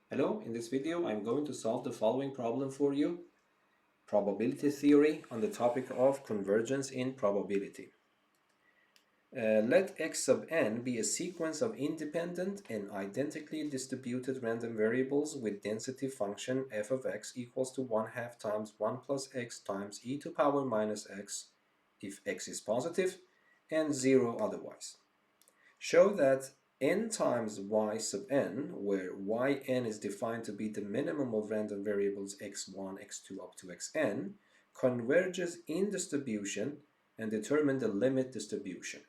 Hello, in this video I'm going to solve the following problem for you. Probability theory on the topic of convergence in probability. Let x sub n be a sequence of independent and identically distributed random variables with density function f of x equals to 1/2 times 1 plus x times e to power minus x if x is positive and 0 otherwise. Show that n times y sub n, where yn is defined to be the minimum of random variables x1, x2 up to xn, converges in distribution and determine the limit distribution.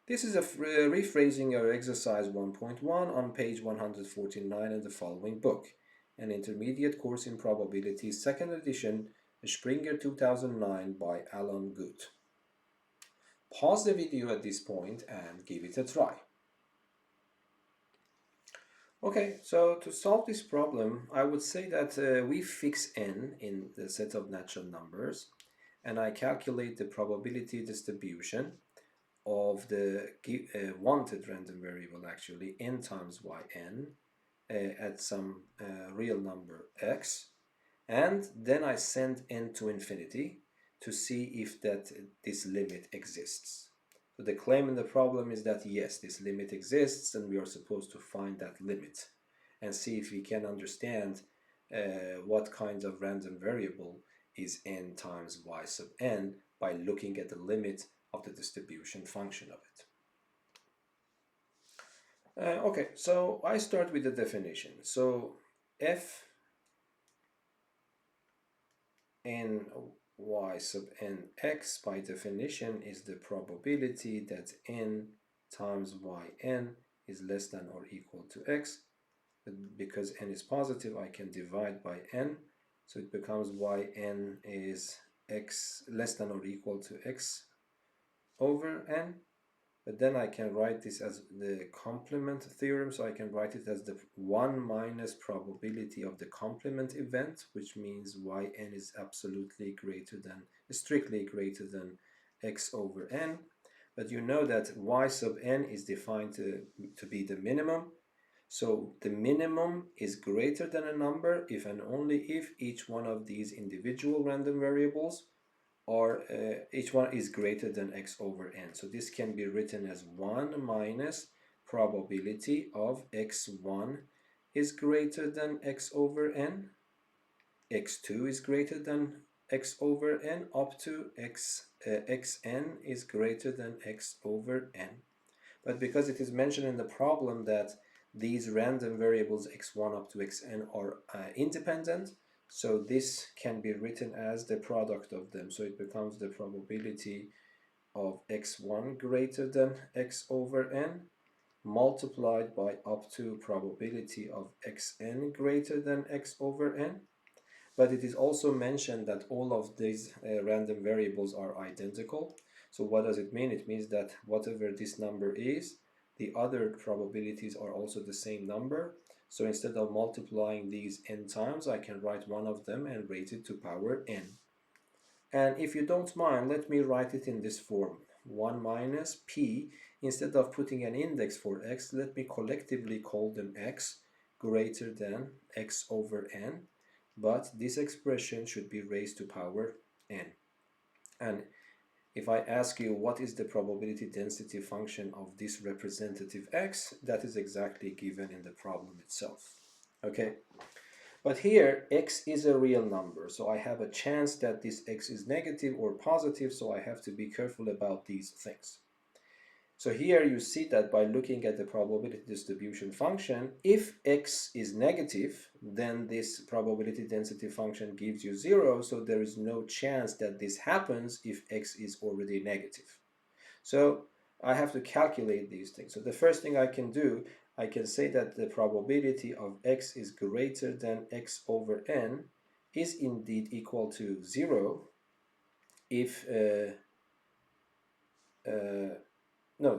This is a rephrasing of exercise 1.1 on page 149 in the following book, an intermediate course in probability, second edition, Springer 2009 by Alan Guth. Pause the video at this point and give it a try. Okay, so to solve this problem, I would say that we fix n in the set of natural numbers, and I calculate the probability distribution of the wanted random variable, actually, n times yn, at some real number x, and then I send n to infinity to see if this limit exists. So the claim in the problem is that yes, this limit exists, and we are supposed to find that limit and see if we can understand what kind of random variable is n times y sub n by looking at the limit of the distribution function of it. Okay, so I start with the definition. So f n y sub n x by definition is the probability that n times yn is less than or equal to x. But because n is positive, I can divide by n, so it becomes yn is x less than or equal to x over n. But then I can write this as the complement theorem, so I can write it as the 1 minus probability of the complement event, which means yn is strictly greater than x over n. But you know that y sub n is defined to be the minimum, so the minimum is greater than a number if and only if each one of these individual random variables or each one is greater than x over n. So this can be written as 1 minus probability of x1 is greater than x over n, x2 is greater than x over n, up to xn is greater than x over n. But because it is mentioned in the problem that these random variables x1 up to xn are independent, so this can be written as the product of them. So it becomes the probability of x1 greater than x over n multiplied by up to probability of xn greater than x over n. But it is also mentioned that all of these random variables are identical. So what does it mean? It means that whatever this number is, the other probabilities are also the same number. So instead of multiplying these n times, I can write one of them and raise it to power n. And if you don't mind, let me write it in this form. 1 minus p, instead of putting an index for x, let me collectively call them x greater than x over n. But this expression should be raised to power n. And if I ask you what is the probability density function of this representative x, that is exactly given in the problem itself. Okay, but here x is a real number, so I have a chance that this x is negative or positive, so I have to be careful about these things. So here you see that by looking at the probability distribution function, if x is negative, then this probability density function gives you 0, so there is no chance that this happens if x is already negative. So I have to calculate these things. So the first thing I can do, I can say that the probability of x is greater than x over n is indeed equal to 0 if no,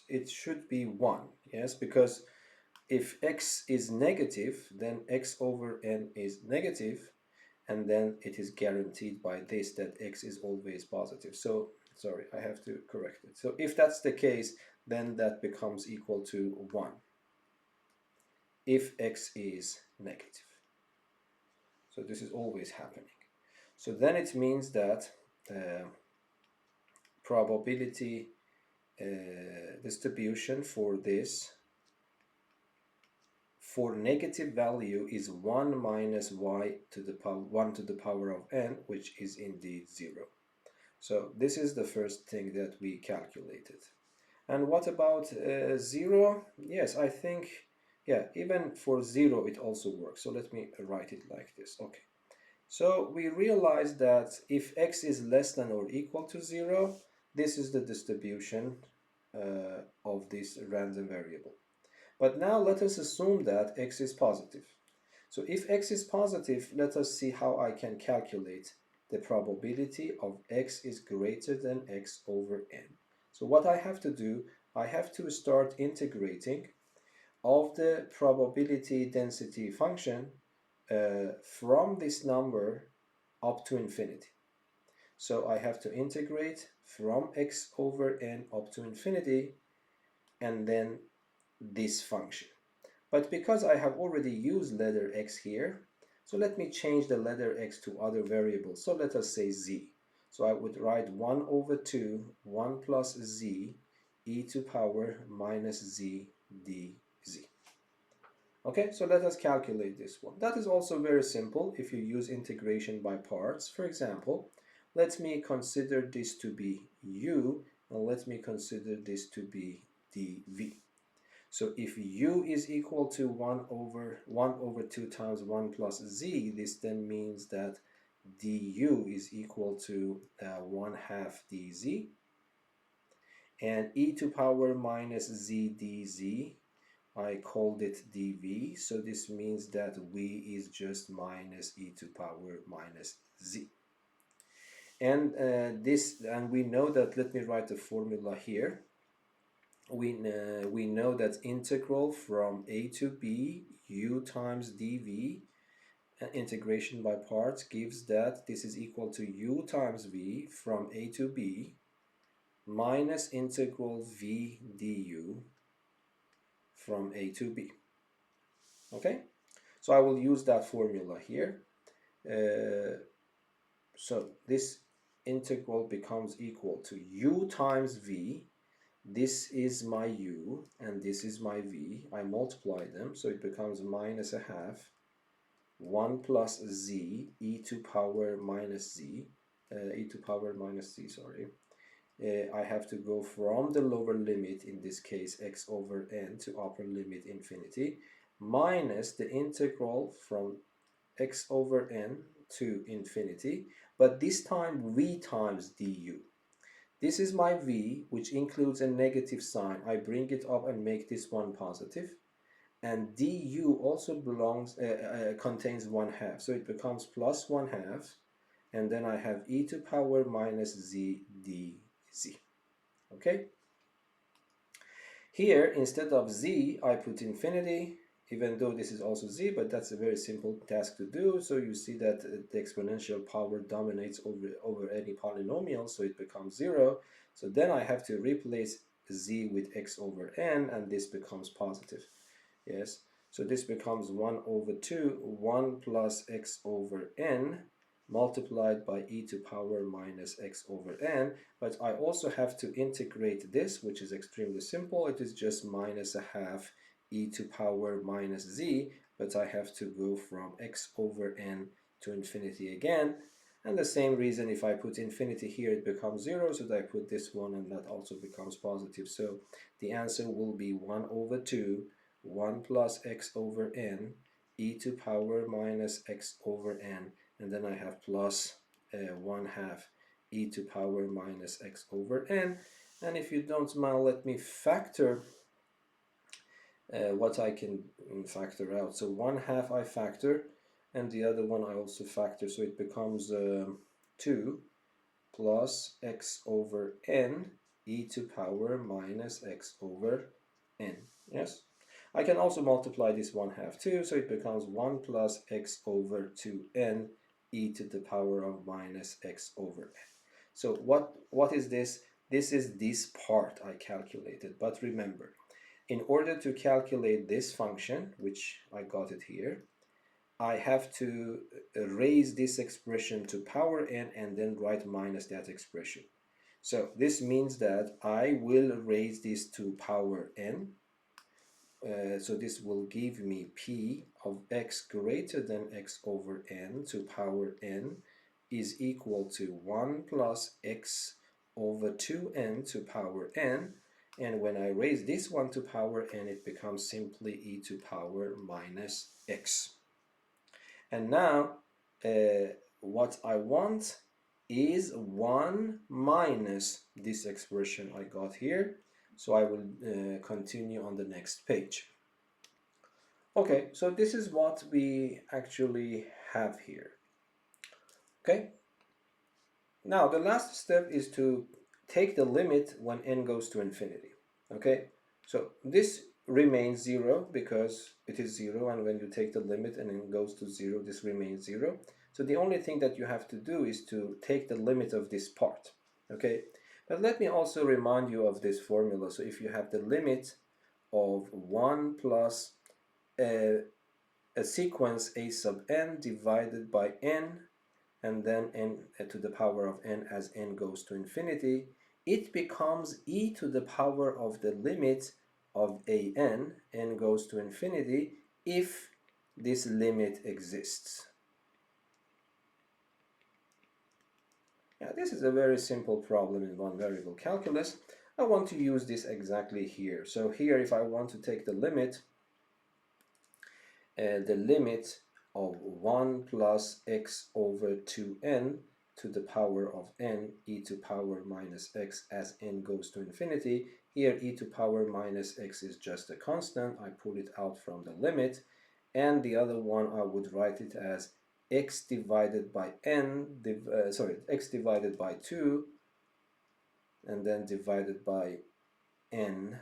it should be 1, yes, because if x is negative, then x over n is negative, and then it is guaranteed by this that x is always positive. So, sorry, I have to correct it. So if that's the case, then that becomes equal to 1. if x is negative. So this is always happening. So then it means that probability distribution for this for negative value is 1 minus y to the power 1 to the power of n, which is indeed 0. So this is the first thing that we calculated. And what about 0? Yes, I think, yeah, even for 0 it also works. So let me write it like this. Okay. So we realize that if x is less than or equal to 0, this is the distribution of this random variable. But now let us assume that x is positive. So if x is positive, let us see how I can calculate the probability of x is greater than x over n. So what I have to do, I have to start integrating of the probability density function from this number up to infinity. So I have to integrate from x over n up to infinity and then this function. But because I have already used letter x here, so let me change the letter x to other variables. So let us say z. So I would write 1 over 2, 1 plus z, e to power minus z dz. Okay, so let us calculate this one. That is also very simple if you use integration by parts. For example, let me consider this to be u, and let me consider this to be dv. So if u is equal to 1 over 2 times 1 plus z, this then means that du is equal to 1 half dz, and e to power minus z dz, I called it dv, so this means that v is just minus e to power minus z. And we know that, let me write the formula here. We know that integral from a to b u times dv, integration by parts, gives that this is equal to u times v from a to b minus integral v du from a to b. Okay, so I will use that formula here. So this integral becomes equal to u times v. This is my u and this is my v. I multiply them, so it becomes minus a half 1 plus z e to power minus z, sorry. I have to go from the lower limit, in this case x over n, to upper limit infinity, minus the integral from x over n to infinity, but this time v times du. This is my v, which includes a negative sign. I bring it up and make this one positive. And du also contains 1 half, so it becomes plus 1 half, and then I have e to power minus z dz. Okay? Here, instead of z, I put infinity, even though this is also z, but that's a very simple task to do. So you see that the exponential power dominates over any polynomial, so it becomes 0. So then I have to replace z with x over n, and this becomes positive. Yes, so this becomes 1 over 2, 1 plus x over n, multiplied by e to power minus x over n, but I also have to integrate this, which is extremely simple. It is just minus a half e to power minus z, but I have to go from x over n to infinity again. And the same reason, if I put infinity here, it becomes 0, so that I put this one, and that also becomes positive. So the answer will be 1 over 2, 1 plus x over n, e to power minus x over n, and then I have plus 1 half e to power minus x over n. And if you don't mind, let me factor what I can factor out. So 1 half I factor, and the other one I also factor, so it becomes 2 plus x over n e to power minus x over n. Yes, I can also multiply this 1 half too, so it becomes 1 plus x over 2n e to the power of minus x over n. So what is this? This is this part I calculated, but remember, In order to calculate this function, which I got it here, I have to raise this expression to power n and then write minus that expression. So this means that I will raise this to power n. So this will give me p of x greater than x over n to power n is equal to 1 plus x over 2n to power n. And when I raise this one to power n, it becomes simply e to power minus x. And now what I want is 1 minus this expression I got here. So I will continue on the next page. Okay, so this is what we actually have here. Okay, now the last step is to take the limit when n goes to infinity. Okay, so this remains 0 because it is 0, and when you take the limit and it goes to 0, this remains 0. So the only thing that you have to do is to take the limit of this part. Okay, but let me also remind you of this formula. So if you have the limit of 1 plus a sequence a sub n divided by n, and then n to the power of n as n goes to infinity, it becomes e to the power of the limit of n goes to infinity, if this limit exists. Now, this is a very simple problem in one variable calculus. I want to use this exactly here. So here, if I want to take the limit of 1 plus x over 2n to the power of n e to power minus x as n goes to infinity. Here e to power minus x is just a constant. I pull it out from the limit. And the other one, I would write it as x divided by x divided by 2 and then divided by n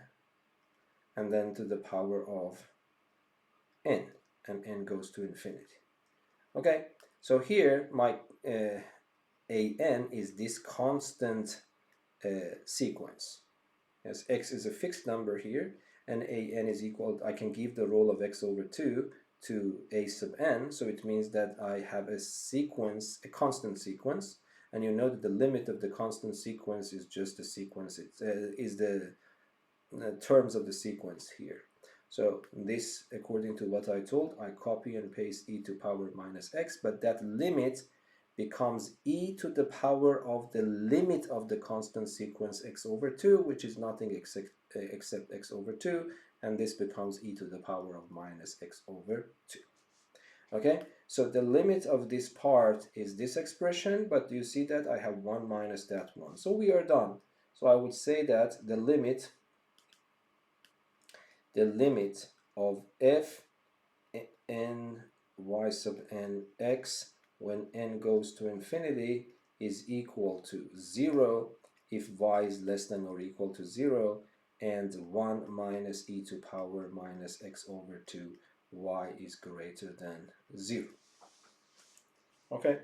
and then to the power of n, and n goes to infinity. Okay, so here my an is this constant sequence. Yes, x is a fixed number here, and an is equal, I can give the role of x over 2 to a sub n, so it means that I have a sequence, a constant sequence, and you know that the limit of the constant sequence is just the sequence, is the terms of the sequence here. So this, according to what I told, I copy and paste e to power minus x, but that limit becomes e to the power of the limit of the constant sequence x over 2, which is nothing except x over 2, and this becomes e to the power of minus x over 2. Okay, so the limit of this part is this expression, but you see that I have 1 minus that one. So we are done. So I would say that the limit of f n y sub n x when n goes to infinity is equal to 0 if y is less than or equal to 0, and 1 minus e to power minus x over 2 y is greater than 0. Okay,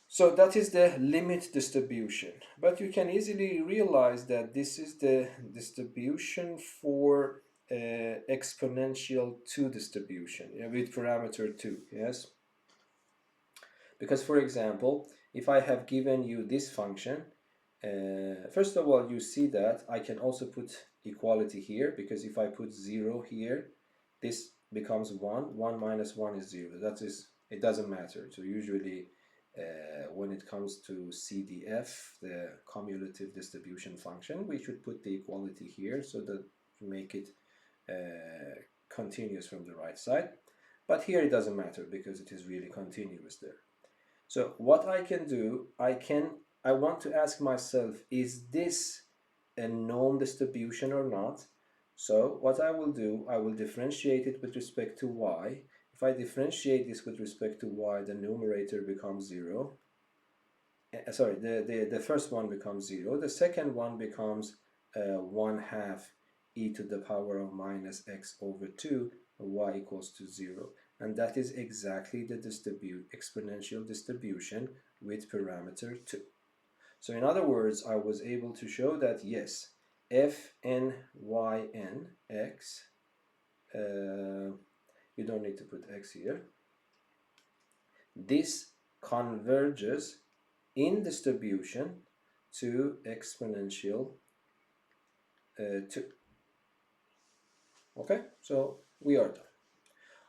so that is the limit distribution, but you can easily realize that this is the distribution for exponential 2 distribution, with parameter 2, yes? Because, for example, if I have given you this function, first of all, you see that I can also put equality here, because if I put 0 here, this becomes 1. 1 minus 1 is 0. That is, it doesn't matter. So usually when it comes to CDF, the cumulative distribution function, we should put the equality here so that to make it continuous from the right side. But here it doesn't matter because it is really continuous there. So what I can do, I want to ask myself, is this a known distribution or not? So what I will do, I will differentiate it with respect to y. If I differentiate this with respect to y, the numerator becomes 0. Sorry, the first one becomes 0. The second one becomes 1/2 e to the power of minus x over 2, y equals to 0. And that is exactly the exponential distribution with parameter 2. So in other words, I was able to show that yes, f n y n x, you don't need to put x here, this converges in distribution to exponential 2. Okay, so we are done.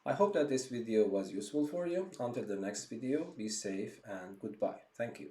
I hope that this video was useful for you. Until the next video, be safe and goodbye. Thank you.